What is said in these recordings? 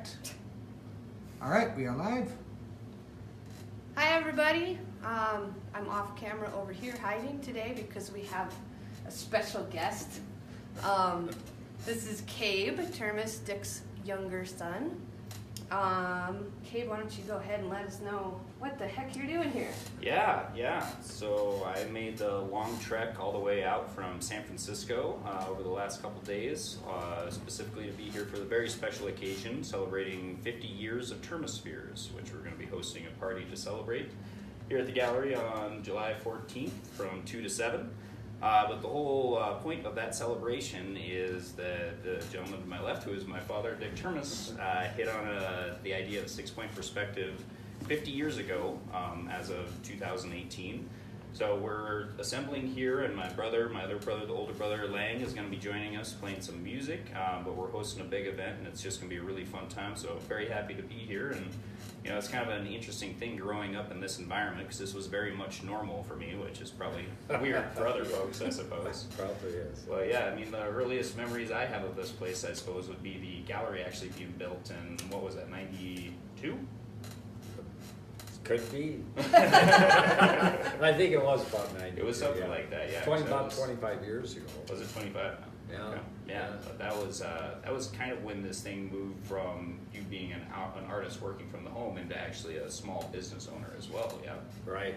Correct. All right, we are live. Hi everybody. I'm off camera over here hiding today because we have a special guest. This is Kabe, Termis Dick's younger son. Kabe, why don't you go ahead and let us know what the heck you're doing here? Yeah. So I made the long trek all the way out from San Francisco over the last couple days, specifically to be here for the very special occasion celebrating 50 years of Termispheres, which we're going to be hosting a party to celebrate here at the gallery on July 14th from 2 to 7. But the whole point of that celebration is that the gentleman to my left, who is my father, Dick Termis, hit on the idea of 6-point perspective 50 years ago, as of 2018. So we're assembling here, and my other brother, the older brother, Lang, is going to be joining us playing some music, but we're hosting a big event, and it's just going to be a really fun time, so very happy to be here. And you know, it's kind of an interesting thing growing up in this environment, because this was very much normal for me, which is probably weird for other folks, I suppose. Probably is. Well, yeah, I mean, the earliest memories I have of this place, I suppose, would be the gallery actually being built in, what was that, 92? Could be. I think it was about 90. It was something like that, yeah. About 25 years ago. Was it 25? Yeah. Okay. Yeah, but that was kind of when this thing moved from you being an artist working from the home into actually a small business owner as well, yeah. Right.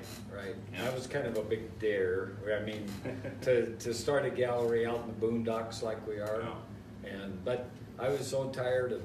Yeah. That was kind of a big dare. I mean, to start a gallery out in the boondocks like we are. Oh. But I was so tired of,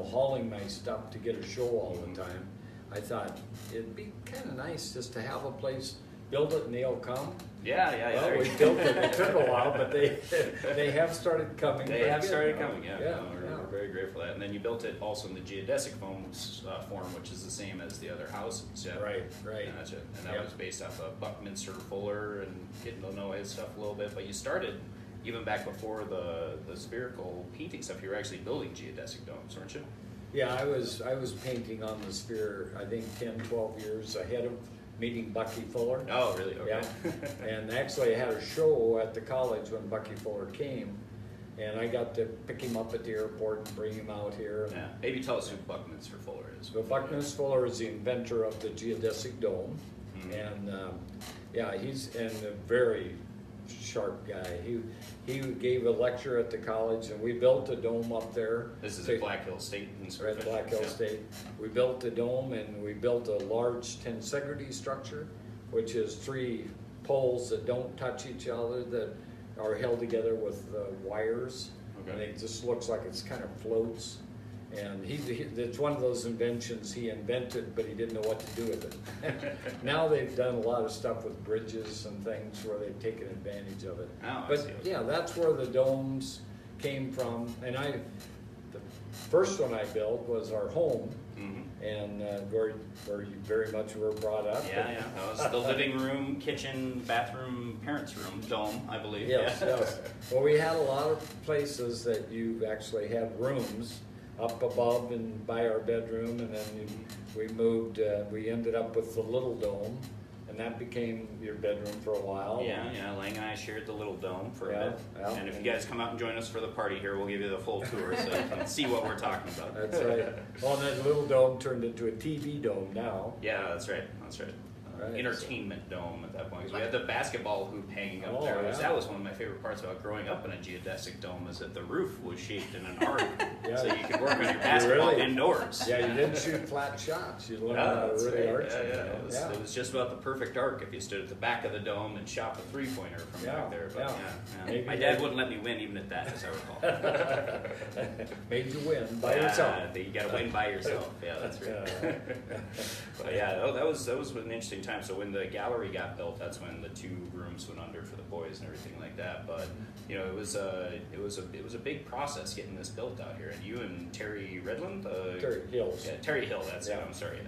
hauling my stuff to get a show all the time. I thought it'd be kind of nice just to have a place, build it and they'll come. Yeah. Well, we built it. It took a while, but they have started coming. They have started coming, yeah. Yeah, We're very grateful for that. And then you built it also in the geodesic form, which is the same as the other houses. Yeah. Right. And that's it. And that was based off of Buckminster Fuller and getting to know his stuff a little bit. But you started even back before the spherical painting stuff. You were actually building geodesic domes, weren't you? Yeah, I was painting on the sphere, I think 10, 12 years ahead of meeting Bucky Fuller. Oh, really? Okay. Yeah. And actually I had a show at the college when Bucky Fuller came, and I got to pick him up at the airport and bring him out here. Yeah. Maybe tell us who Buckminster Fuller is. So Buckminster Fuller is the inventor of the geodesic dome, and he's a very sharp guy. He gave a lecture at the college, and we built a dome up there. This is at Black Hill State in Right, Black Hill State. We built the dome, and we built a large tensegrity structure, which is 3 poles that don't touch each other that are held together with wires. Okay. And it just looks like it's kind of floats. And it's one of those inventions he invented, but he didn't know what to do with it. Now they've done a lot of stuff with bridges and things where they've taken advantage of it. Oh, but I see. yeah, that's where the domes came from. And the first one I built was our home, and where you very much were brought up. Yeah. That was the living room, kitchen, bathroom, parents' room dome, I believe. Yes. Well, we had a lot of places that you actually had rooms up above and by our bedroom, and then we moved, we ended up with the little dome, and that became your bedroom for a while. Yeah, Lang and I shared the little dome for a bit. Yeah. And if you guys come out and join us for the party here, we'll give you the full tour so you can see what we're talking about. That's right. Well, and that little dome turned into a TV dome now. Yeah, that's right. Right. Entertainment dome at that point. 'Cause we had the basketball hoop hanging up there. Yeah. That was one of my favorite parts about growing up in a geodesic dome, is that the roof was shaped in an arc, Yeah. so you could work on your basketball indoors. Yeah, you didn't shoot flat shots. You learned how to really arch it. It was just about the perfect arc if you stood at the back of the dome and shot the 3-pointer from back there. But Maybe my dad wouldn't let me win even at that, as I recall. Made you win by yourself. You got to win by yourself. Yeah, that's right. But yeah, that was an interesting time. So when the gallery got built, that's when the 2 rooms went under for the boys and everything like that. But it was a big process getting this built out here. And you and Terry Redland, Terry Hills. Yeah, Terry Hill. That's it. I'm sorry.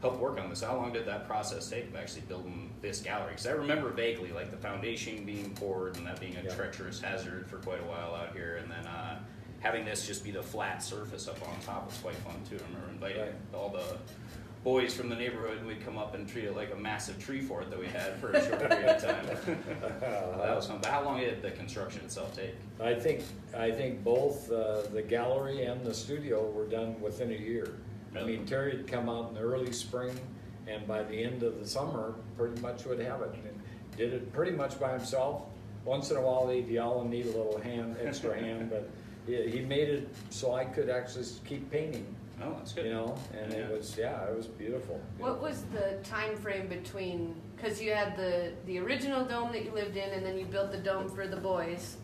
Helped work on this. How long did that process take of actually building this gallery? Because I remember vaguely like the foundation being poured and that being a treacherous hazard for quite a while out here, and then having this just be the flat surface up on top was quite fun too. I remember inviting all boys from the neighborhood, and we'd come up and treat it like a massive tree fort that we had for a short period of time. That was fun. But how long did the construction itself take? I think both the gallery and the studio were done within a year. I Really? mean, Terry would come out in the early spring, and by the end of the summer, pretty much would have it. And did it pretty much by himself. Once in a while, he'd yell and need a little extra hand, but he made it so I could actually keep painting. Oh, that's good. You know, and it was beautiful. What was the time frame between, because you had the original dome that you lived in, and then you built the dome for the boys.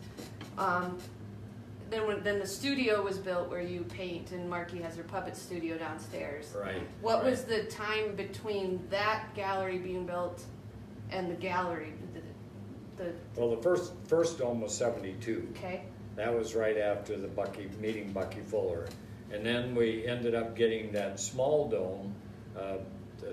Then the studio was built where you paint, and Marky has her puppet studio downstairs. Right. What was the time between that gallery being built and the gallery? Well, the first dome was 72. Okay. That was right after the meeting Bucky Fuller. And then we ended up getting that small dome.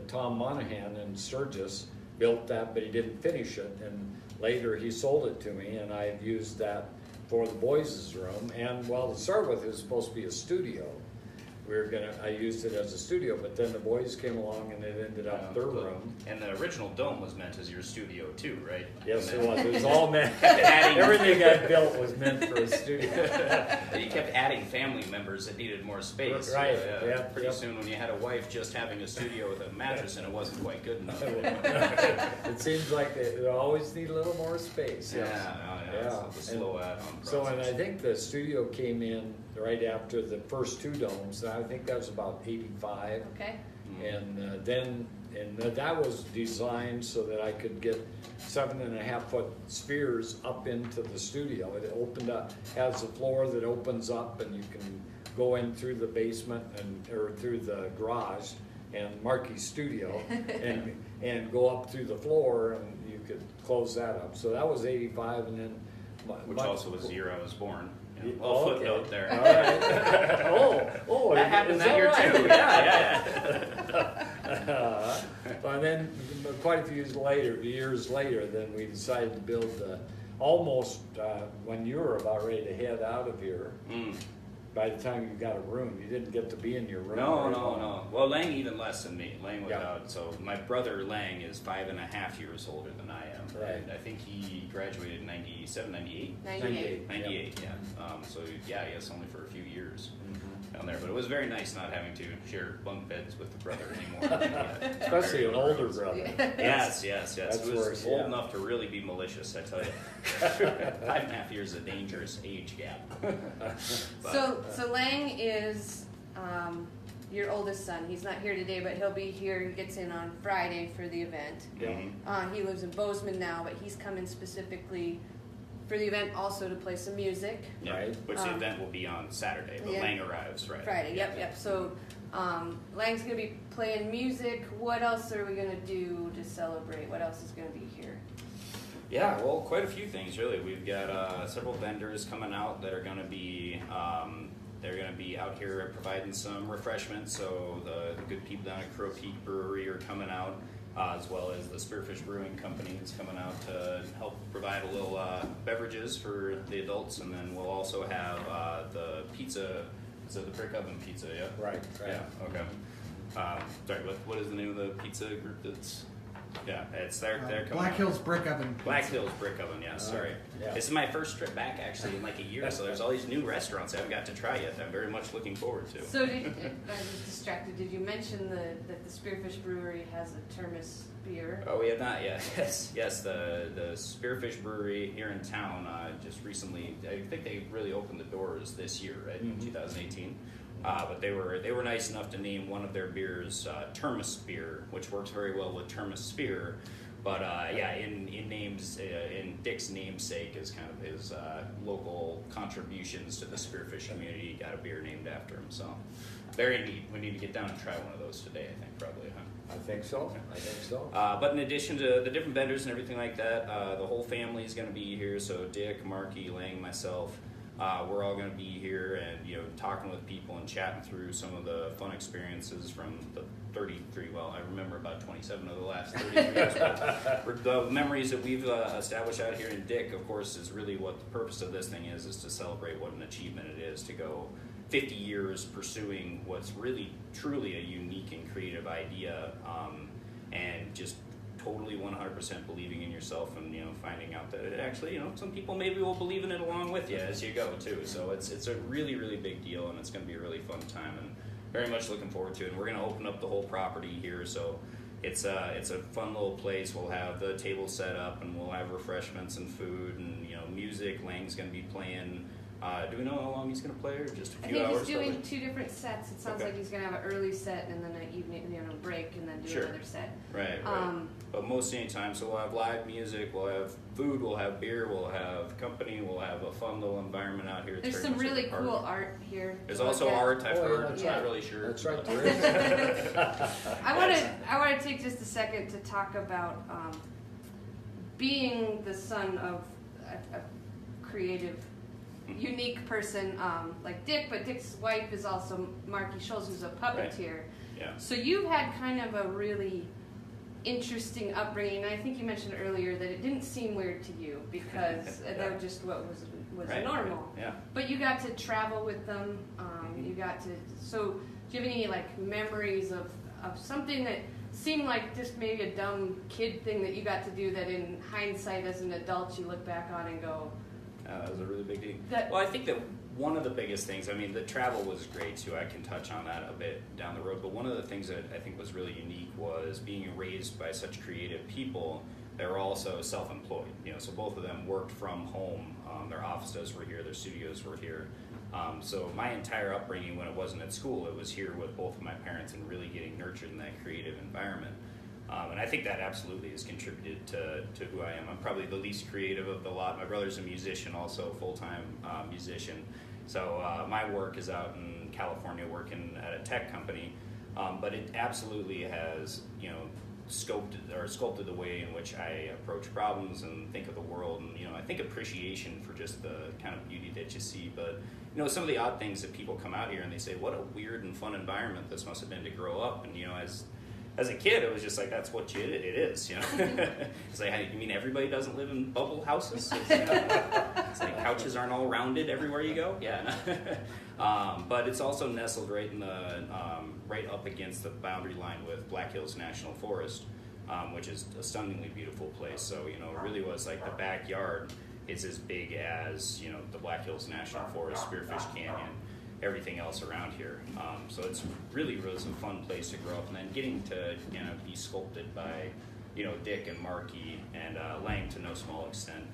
Tom Monahan in Sturgis built that, but he didn't finish it. And later he sold it to me, and I used that for the boys' room. And well, to start with, it was supposed to be a studio. I used it as a studio, but then the boys came along and it ended up their room. And the original dome was meant as your studio too, right? Yes, it was. It was all meant. Adding- Everything I built was meant for a studio. You kept adding family members that needed more space. Right, So, yeah, pretty yep. soon when you had a wife just having a studio with a mattress and it wasn't quite good enough. It seems like they always need a little more space. Yeah, Yes. yeah. It's a slow add-on process. So, and I think the studio came in right after the first two domes. I think that was about 85. Okay. And that was designed so that I could get 7.5 foot spheres up into the studio. It opened up, has a floor that opens up, and you can go in through the basement or through the garage and Marky's studio and go up through the floor, and you could close that up. So that was 85, and then Which also was the year I was born. Yeah. Oh, Little okay. footnote there. All right. oh, That happened is that year right? too. Yeah. And then quite a few years later, then we decided to build almost when you were about ready to head out of here. Mm. By the time you got a room, you didn't get to be in your room. No. Well, Lang even less than me. Lang was Yeah. out. So my brother Lang is 5.5 years older than I am. Right. And I think he graduated in 97, 98? 98. 98, yeah. So yeah, I guess only for a few years Mhm. down there. But it was very nice not having to share bunk beds with the brother anymore. Especially an older brother. Yes. That's He was worse, old yeah. enough to really be malicious, I tell you. 5.5 years is a dangerous age gap. But, So Lang is your oldest son. He's not here today, but he'll be here. He gets in on Friday for the event. mhm. He lives in Bozeman now, but he's coming specifically for the event also to play some music. Yeah, Right. which the event will be on Saturday, but yeah. Lang arrives Friday. Friday, yep. So Lang's going to be playing music. What else are we going to do to celebrate? What else is going to be here? Yeah, well, quite a few things really. We've got several vendors coming out that are going to be out here providing some refreshments. So the good people down at Crow Peak Brewery are coming out, as well as the Spearfish Brewing Company is coming out to help provide a little beverages for the adults, and then we'll also have the pizza. Is it the brick oven pizza? Yeah. Right. Yeah. Okay. Sorry. What is the name of the pizza group that's? Yeah, it's they're coming Black out. Hills Brick Oven. Black Hills Brick Oven, yeah, sorry. yeah. This is my first trip back actually in like a year, so there's all these new restaurants I haven't got to try yet that I'm very much looking forward to. So I was distracted. Did you mention that the Spearfish Brewery has a Termis beer? Oh, we have not yet. Yes, the Spearfish Brewery here in town just recently, I think they really opened the doors this year, right, in 2018. But they were nice enough to name one of their beers Termis beer, which works very well with Termis Sphere. But yeah, in names, in Dick's namesake is kind of his local contributions to the spearfish community. Got a beer named after him, so very neat. We need to get down and try one of those today. I think probably, huh? I think so. But in addition to the different vendors and everything like that, the whole family is going to be here. So Dick, Marky, Lang, myself. We're all going to be here and talking with people and chatting through some of the fun experiences from the 33. Well, I remember about 27 of the last 33 years. But the memories that we've established out here in Dick, of course, is really what the purpose of this thing is to celebrate what an achievement it is to go 50 years pursuing what's really truly a unique and creative idea, and just totally 100% believing in yourself, and finding out that it actually some people maybe will believe in it along with you as you go too. So it's a really, really big deal, and it's going to be a really fun time, and very much looking forward to it. And we're going to open up the whole property here, so it's a fun little place. We'll have the table set up, and we'll have refreshments and food, and music. Lang's going to be playing. Do we know how long he's going to play, or just a few hours? I think he's doing 2 different sets. It sounds Okay. like he's going to have an early set and then an evening, break, and then do Sure. another set. Right. But most any time, so we'll have live music, we'll have food, we'll have beer, we'll have company, we'll have a fun little environment out here. It's There's very some much like really a party. cool art here. There's to also look at. art I've Oh, yeah, heard. that's Not right. really sure. That's right, but- there is. I want to take just a second to talk about being the son of a creative, unique person like Dick, but Dick's wife is also Marky Scholes, who's a puppeteer. Yeah. So you've had kind of a really interesting upbringing. And I think you mentioned earlier that it didn't seem weird to you because Yeah. that was just what was Right, normal. right, yeah. But you got to travel with them. You got to. So do you have any memories of something that seemed like just maybe a dumb kid thing that you got to do that in hindsight as an adult you look back on and go, That was a really big deal. That- Well, I think that one of the biggest things, the travel was great too. I can touch on that a bit down the road. But one of the things that I think was really unique was being raised by such creative people that were also self-employed. So both of them worked from home. Their offices were here, their studios were here. So my entire upbringing, when it wasn't at school, it was here with both of my parents and really getting nurtured in that creative environment. And I think that absolutely has contributed to who I am. I'm probably the least creative of the lot. My brother's a musician, also a full-time musician. So my work is out in California working at a tech company. But it absolutely has, sculpted the way in which I approach problems and think of the world. And, I think appreciation for just the kind of beauty that you see. But, some of the odd things that people come out here and they say, what a weird and fun environment this must have been to grow up. And, as a kid, it was just like, that's what it is, It's like, you mean everybody doesn't live in bubble houses? It's like couches aren't all rounded everywhere you go? Yeah. But it's also nestled right in the, right up against the boundary line with Black Hills National Forest, which is a stunningly beautiful place. So, it really was like the backyard is as big as, the Black Hills National Forest, Spearfish Canyon, everything else around here. So it's really, really some fun place to grow up, and then getting to be sculpted by Dick and Marky and Lang to no small extent.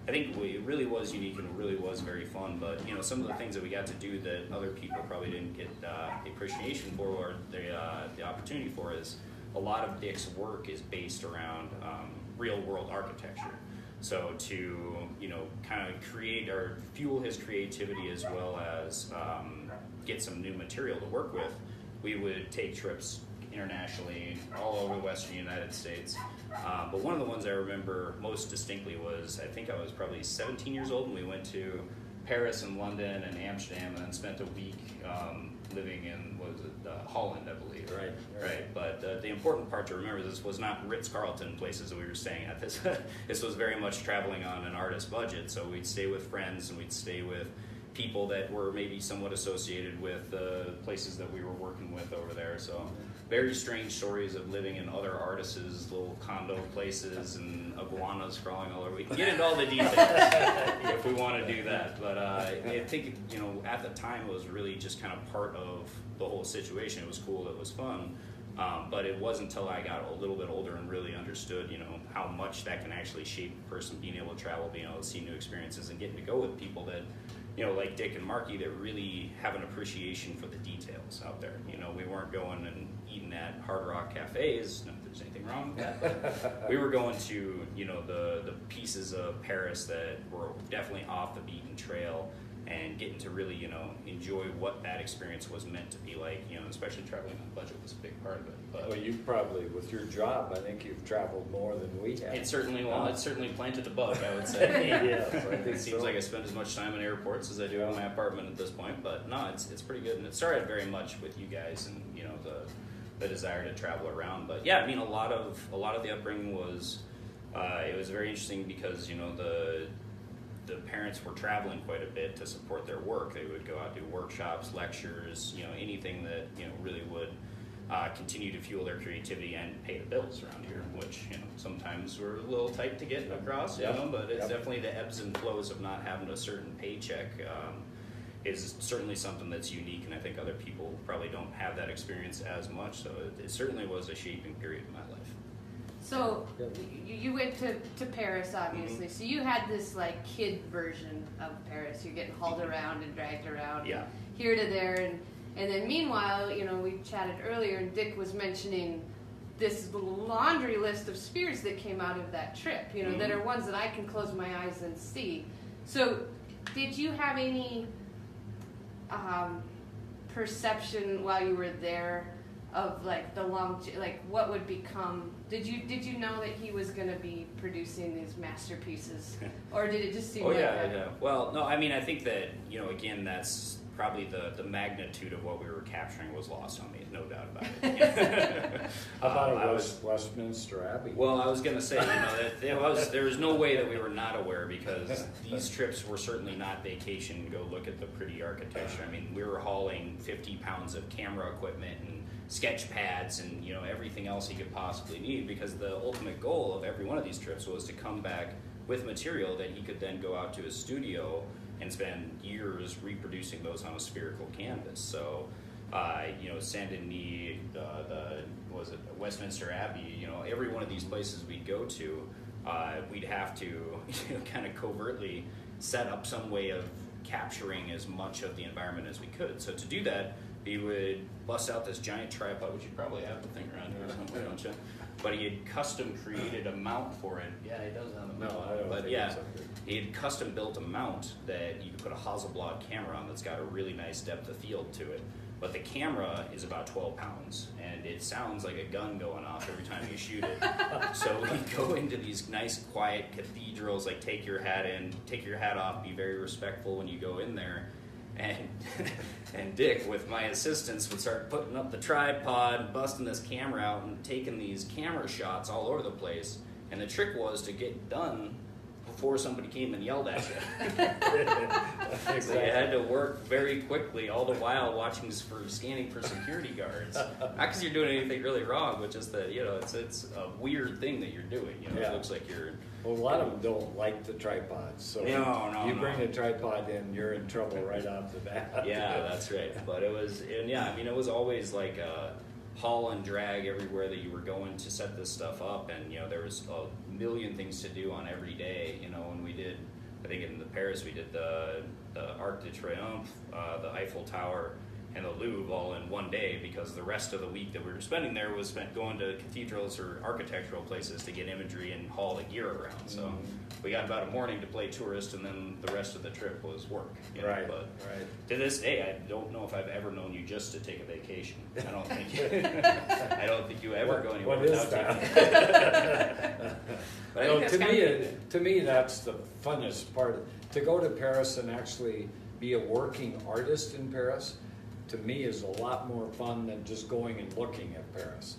I think it really was unique and it really was very fun. But some of the things that we got to do that other people probably didn't get the appreciation for or the opportunity for is a lot of Dick's work is based around real world architecture. So to kind of create or fuel his creativity as well as get some new material to work with, we would take trips internationally all over the western United States. But one of the ones I remember most distinctly was, I think I was probably 17 years old, and we went to Paris and London and Amsterdam and then spent a week living in, Holland, I believe. Right. But the important part to remember, this was not Ritz-Carlton places that we were staying at. This was very much traveling on an artist budget. So we'd stay with friends and we'd stay with people that were maybe somewhat associated with the places that we were working with over there. So very strange stories of living in other artists' little condo places and iguanas crawling all over. We can get into all the details if we want to do that. But I think, at the time it was really just kind of part of the whole situation. It was cool, it was fun. But it wasn't until I got a little bit older and really understood, how much that can actually shape a person, being able to travel, being able to see new experiences, and getting to go with people that, like Dick and Marky, that really have an appreciation for the details out there. We weren't going and eating at Hard Rock cafes, not that there's anything wrong with that, but we were going to, the pieces of Paris that were definitely off the beaten trail, and getting to really, enjoy what that experience was meant to be like, especially traveling on budget was a big part of it. But Well, you probably, with your job, I think you've traveled more than we have. it certainly planted the bug, I would say. Yes, I think It seems so. like I spend as much time in airports as I do in my apartment at this point, but no, it's pretty good. And it started very much with you guys and, the desire to travel around. But yeah, a lot of the upbringing was, it was very interesting because, the parents were traveling quite a bit to support their work. They would go out do workshops, lectures, anything that really would continue to fuel their creativity and pay the bills around here, which sometimes we're a little tight to get across, but it's definitely the ebbs and flows of not having a certain paycheck is certainly something that's unique, and I think other people probably don't have that experience as much, so it certainly was a shaping period in my life. So you went to Paris, obviously. So you had this like kid version of Paris. You're getting hauled around and dragged around, here to there, and then meanwhile, we chatted earlier, and Dick was mentioning this laundry list of spirits that came out of that trip. That are ones that I can close my eyes and see. So, did you have any perception while you were there of like what would become? Did you know that he was going to be producing these masterpieces, or did it just seem like that? Yeah. Well, no, I mean, I think that again, that's probably the magnitude of what we were capturing was lost on me, no doubt about it. How about Westminster Abbey? Well, I was going to say, that there was no way that we were not aware, because these trips were certainly not vacation. Go look at the pretty architecture. I mean, we were hauling 50 pounds of camera equipment and sketch pads and everything else he could possibly need, because the ultimate goal of every one of these trips was to come back with material that he could then go out to his studio and spend years reproducing those on a spherical canvas. So, Saint Denis, was it Westminster Abbey? Every one of these places we'd go to, we'd have to kind of covertly set up some way of capturing as much of the environment as we could. So to do that, he would bust out this giant tripod, which you probably have the thing around here somewhere, don't you? But he had custom created a mount for it. Yeah, he does have a mount. No, I don't think it's up there. He had custom built a mount that you could put a Hasselblad camera on that's got a really nice depth of field to it. But the camera is about 12 pounds, and it sounds like a gun going off every time you shoot it. So we go into these nice, quiet cathedrals, like take your hat off, be very respectful when you go in there. And Dick, with my assistants, would start putting up the tripod, busting this camera out, and taking these camera shots all over the place. And the trick was to get done before somebody came and yelled at you. Exactly. So you had to work very quickly, all the while scanning for security guards. Not because you're doing anything really wrong, but just that it's a weird thing that you're doing. It looks like you're. Well, a lot of them don't like the tripods, so you bring a tripod in, you're in trouble right off the bat. Yeah, that's right. But it was always like a haul and drag everywhere that you were going to set this stuff up, and there was a million things to do on every day. When we did, I think in Paris we did the Arc de Triomphe, the Eiffel Tower, and the Louvre all in one day, because the rest of the week that we were spending there was spent going to cathedrals or architectural places to get imagery and haul the gear around. So we got about a morning to play tourist, and then the rest of the trip was work. Right. But to this day, I don't know if I've ever known you just to take a vacation. I don't think you ever go anywhere without taking it. But I think that's to me, that's the funnest part. To go to Paris and actually be a working artist in Paris, to me, is a lot more fun than just going and looking at Paris.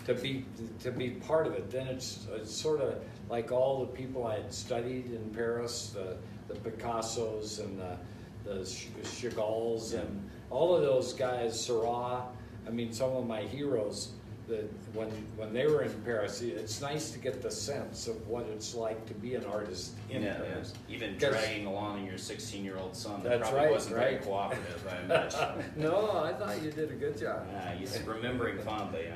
To be part of it, then it's sort of like all the people I had studied in Paris, the Picassos and the Chagalls and all of those guys, Seurat. I mean, some of my heroes. That when they were in Paris, it's nice to get the sense of what it's like to be an artist in Paris. Yeah. Even dragging along your 16-year-old son, that probably wasn't very cooperative, I imagine. No, I thought you did a good job. He's remembering fondly.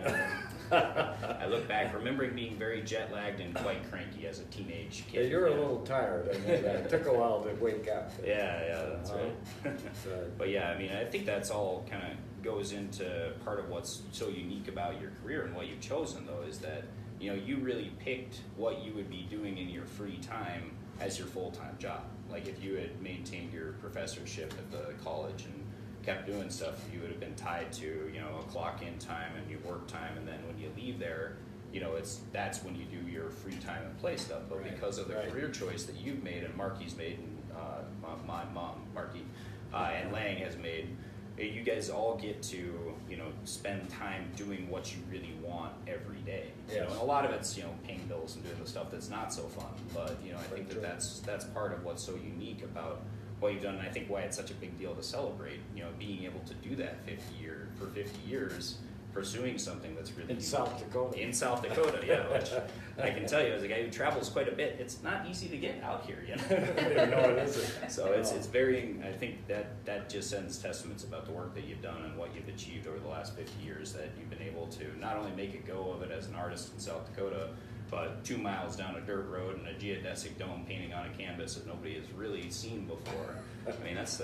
I look back, remembering being very jet-lagged and quite cranky as a teenage kid. Yeah, you're a little tired. I mean, it took a while to wake up. Yeah, that's right. But yeah, I mean, I think that's all kind of goes into part of what's so unique about your career and what you've chosen, though, is that you really picked what you would be doing in your free time as your full-time job. Like if you had maintained your professorship at the college and kept doing stuff, you would have been tied to a clock-in time and your work time, and then when you leave there, that's when you do your free time and play stuff. But because of the career choice that you've made and Marky's made, and my mom Marky and Lang has made, you guys all get to, spend time doing what you really want every day. Yes. And a lot of it's, paying bills and doing the stuff that's not so fun. But, I think that's part of what's so unique about what you've done, and I think why it's such a big deal to celebrate, being able to do that for 50 years, pursuing something that's really In South Dakota. In South Dakota, yeah, which I can tell you, as a guy who travels quite a bit, it's not easy to get out here, No, it isn't. So it's very, I think that just sends testaments about the work that you've done and what you've achieved over the last 50 years, that you've been able to not only make a go of it as an artist in South Dakota, but 2 miles down a dirt road and a geodesic dome painting on a canvas that nobody has really seen before. I mean, that's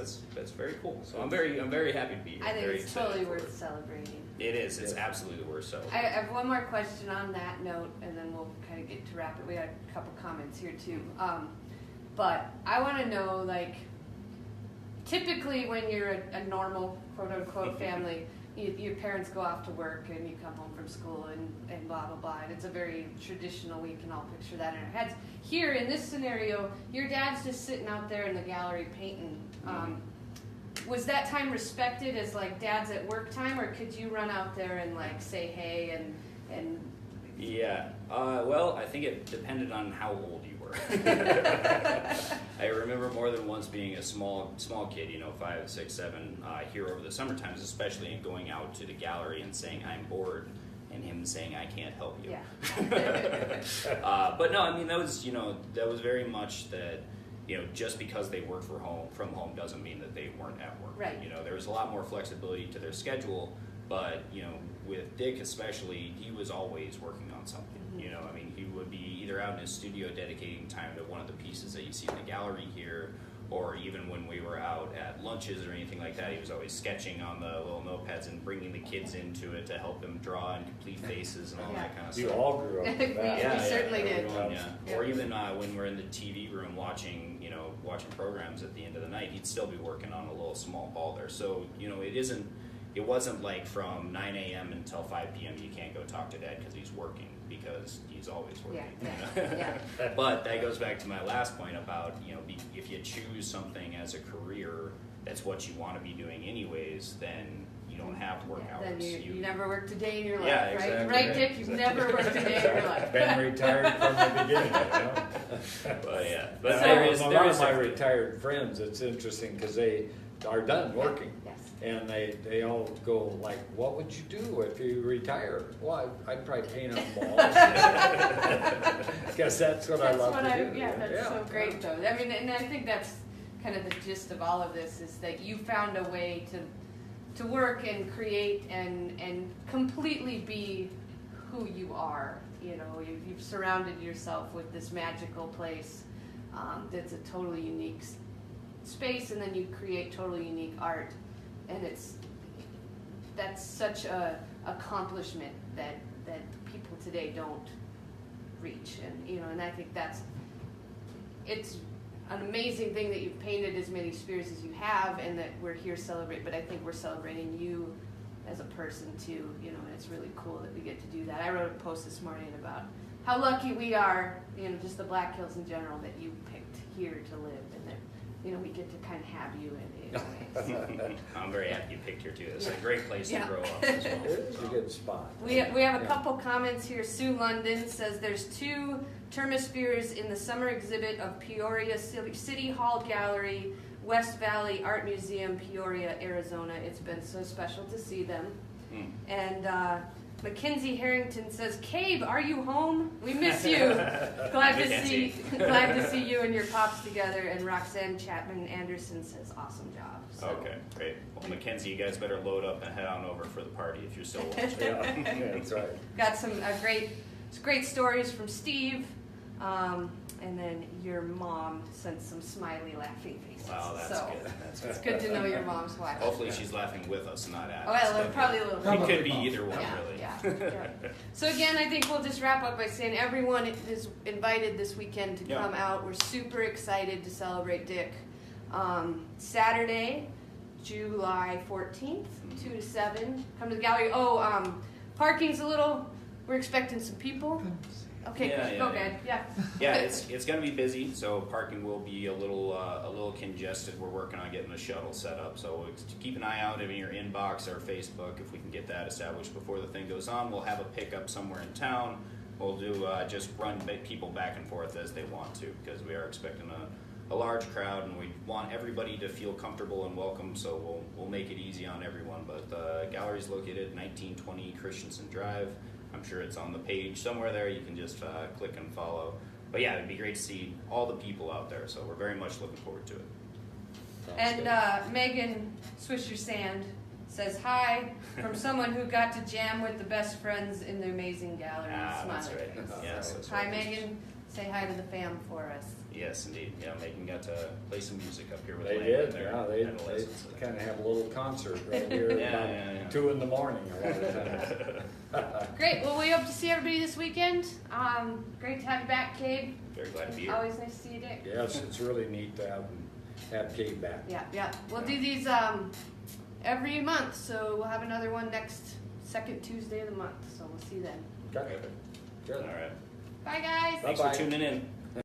very cool. So I'm very happy to be here. I think Very it's totally excited for worth it. celebrating. It is. It's absolutely worth so. I have one more question on that note, and then we'll kind of get to wrap it. We got a couple comments here too. But I want to know, like, typically when you're a normal quote-unquote family, your parents go off to work and you come home from school and blah, blah, blah. And it's a very traditional, we can all picture that in our heads. Here, in this scenario, your dad's just sitting out there in the gallery painting. Was that time respected as, like, dad's at work time, or could you run out there and, like, say hey and Yeah. Well, I think it depended on how old you were. I remember more than once being a small kid, 5, 6, 7, here over the summer times, especially, and going out to the gallery and saying I'm bored, and him saying I can't help you. Yeah. But no, I mean that was very much that. Just because they work from home doesn't mean that they weren't at work. Right. There was a lot more flexibility to their schedule, but with Dick especially, he was always working on something. Mm-hmm. I mean, he would be either out in his studio dedicating time to one of the pieces that you see in the gallery here, or even when we were out at lunches or anything like that, he was always sketching on the little notepads and bringing the kids into it to help them draw and complete faces and all that kind of You stuff. all grew up with that. We certainly did. Everyone, yeah. Yeah. Or even when we're in the TV room watching programs at the end of the night, he'd still be working on a little small ball there. So, it wasn't like from 9 a.m. until 5 p.m. you can't go talk to dad because he's working, because he's always working. Yeah. But that goes back to my last point about, if you choose something as a career, that's what you want to be doing anyways, then you don't have work hours. Then you never worked a day in your life, Yeah, right? exactly. Right, Dick? You've never worked a day in your life. Been retired from the beginning, But yeah, but So- there is a lot of my a- retired friends, it's interesting because they are done working. Yes. And they all go like, what would you do if you retire? Well, I'd probably paint on walls. Because that's what I love to do. Yeah, that's so great though. I mean, and I think that's kind of the gist of all of this, is that you found a way to work and create and completely be who you are. You've surrounded yourself with this magical place that's a totally unique space, and then you create totally unique art, and that's such a accomplishment that people today don't reach, and I think it's an amazing thing that you've painted as many spheres as you have, and that we're here celebrating. But I think we're celebrating you as a person too, and it's really cool that we get to do that. I wrote a post this morning about how lucky we are, just the Black Hills in general, that you picked here to live, and that we get to kind of have you in a way. I'm very happy you picked here too. It's a great place to grow up as well. It is a good spot. We have a couple comments here. Sue London says there's 2 Termospheres in the summer exhibit of Peoria City Hall Gallery, West Valley Art Museum, Peoria, Arizona. It's been so special to see them. And Mackenzie Harrington says, Kabe, are you home? We miss you. Glad to see you and your pops together. And Roxanne Chapman Anderson says, awesome job. So, Okay, great. Well, Mackenzie, you guys better load up and head on over for the party if you're still watching. Yeah, that's right. got some great stories from Steve. And then your mom sent some smiley laughing faces. Wow, that's so good. That's good. It's good to know your mom's watching. Hopefully she's laughing with us, not at us. Well, probably a little bit. It could be either one, really. Yeah. So again, I think we'll just wrap up by saying everyone is invited this weekend to come out. We're super excited to celebrate Dick. Saturday, July 14th, 2 to 7. Come to the gallery. Parking's we're expecting some people. Okay, Yeah, go yeah, ahead. Yeah. Yeah, it's going to be busy, so parking will be a little congested. We're working on getting a shuttle set up, so keep an eye out in your inbox or Facebook if we can get that established before the thing goes on. We'll have a pickup somewhere in town. We'll do just run people back and forth as they want to, because we are expecting a large crowd, and we want everybody to feel comfortable and welcome. So we'll make it easy on everyone. But the gallery is located at 1920 Christensen Drive. I'm sure it's on the page somewhere there. You can just click and follow. But yeah, it'd be great to see all the people out there. So we're very much looking forward to it. And Megan Swisher Sand says hi from someone who got to jam with the best friends in the amazing gallery. That's Smiley right. face. Yes, that's Hi, right. Megan. Say hi to the fam for us. Yes, indeed. Yeah, Megan got to play some music up here with They Landon did, there. yeah, they Adolescents. kind of have a little concert right here Yeah, about yeah. 2 in the morning a lot of times. Great. Well, we hope to see everybody this weekend. Great to have you back, Kabe. Very glad to be here. Always nice to see you, Dick. Yes, it's really neat to have Kabe back. Yeah. We'll do these every month, so we'll have another one next second Tuesday of the month. So we'll see you then. Okay, All good. right. Bye, guys. Thanks Bye-bye. for tuning in.